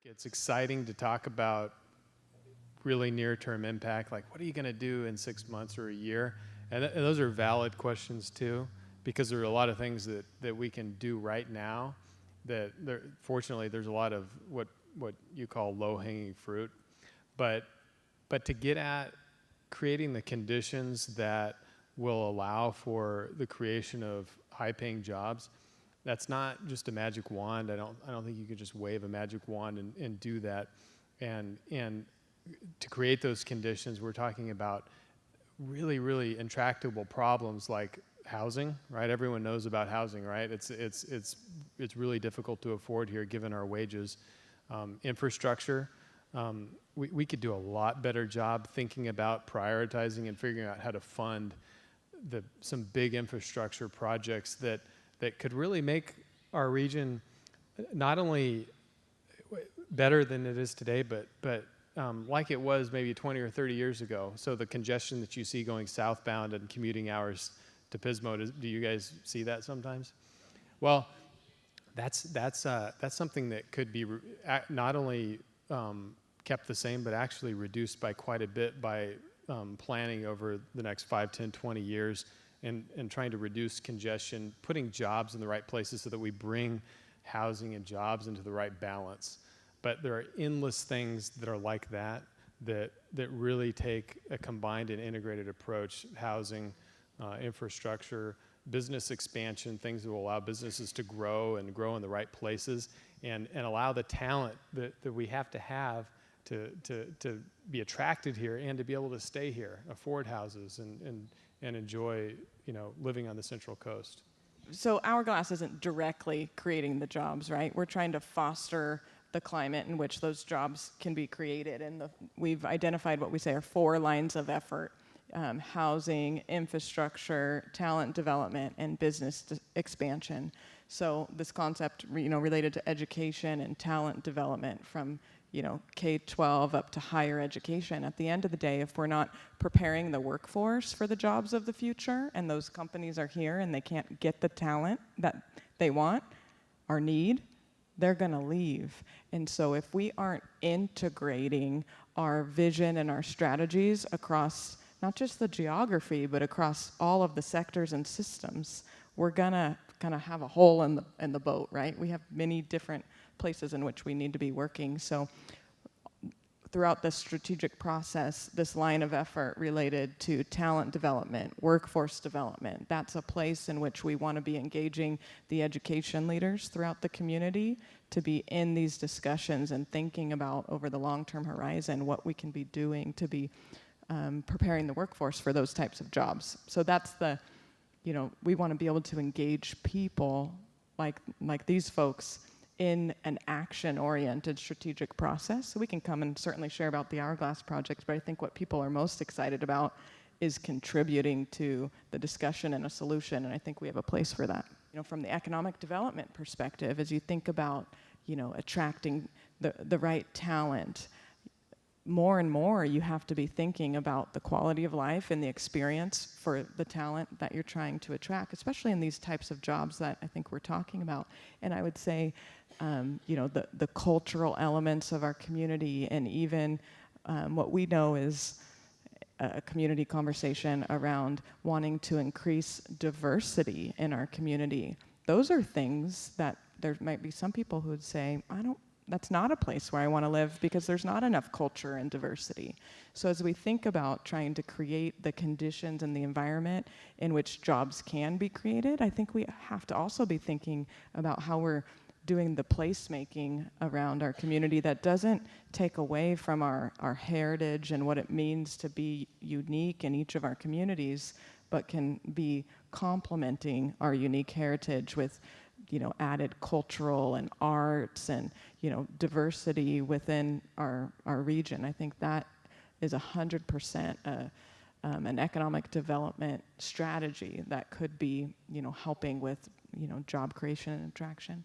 it's exciting to talk about really near-term impact, like what are you going to do in 6 months or a year? And those are valid questions too, because there are a lot of things that we can do right now that fortunately there's a lot of what you call low-hanging fruit. But to get at creating the conditions that will allow for the creation of high-paying jobs, that's not just a magic wand. I don't think you could just wave a magic wand and do that. And to create those conditions, we're talking about really, really intractable problems like housing, right? Everyone knows about housing, right? It's really difficult to afford here given our wages. Infrastructure, we could do a lot better job thinking about prioritizing and figuring out how to fund some big infrastructure projects that could really make our region not only better than it is today, but like it was maybe 20 or 30 years ago. So the congestion that you see going southbound and commuting hours to Pismo, do you guys see that sometimes? Well, that's something that could be not only kept the same, but actually reduced by quite a bit by planning over the next 5, 10, 20 years and trying to reduce congestion, putting jobs in the right places so that we bring housing and jobs into the right balance. But there are endless things that are like that really take a combined and integrated approach: housing, infrastructure, business expansion, things that will allow businesses to grow and grow in the right places, and allow the talent that we have to be attracted here and to be able to stay here, afford houses, and enjoy, living on the Central Coast. So Hourglass isn't directly creating the jobs, right? We're trying to foster the climate in which those jobs can be created. And we've identified what we say are 4 lines of effort: housing, infrastructure, talent development, and business expansion. So this concept, related to education and talent development from K-12 up to higher education. At the end of the day, if we're not preparing the workforce for the jobs of the future, and those companies are here and they can't get the talent that they want or need, they're going to leave. And so if we aren't integrating our vision and our strategies across not just the geography, but across all of the sectors and systems, we're going to kind of have a hole in the boat, right? We have many different places in which we need to be working. So throughout the strategic process, this line of effort related to talent development, workforce development, that's a place in which we want to be engaging the education leaders throughout the community to be in these discussions and thinking about over the long-term horizon what we can be doing to be preparing the workforce for those types of jobs. So that's we want to be able to engage people like these folks in an action-oriented strategic process. So we can come and certainly share about the Hourglass Project, but I think what people are most excited about is contributing to the discussion and a solution, and I think we have a place for that. From the economic development perspective, as you think about, attracting the right talent, more and more you have to be thinking about the quality of life and the experience for the talent that you're trying to attract, especially in these types of jobs that I think we're talking about. And I would say, the cultural elements of our community, and even what we know is a community conversation around wanting to increase diversity in our community. Those are things that there might be some people who would say, that's not a place where I want to live because there's not enough culture and diversity. So as we think about trying to create the conditions and the environment in which jobs can be created, I think we have to also be thinking about how we're doing the placemaking around our community that doesn't take away from our heritage and what it means to be unique in each of our communities, but can be complementing our unique heritage with added cultural and arts and, diversity within our region. I think that is 100% an economic development strategy that could be, helping with, job creation and attraction.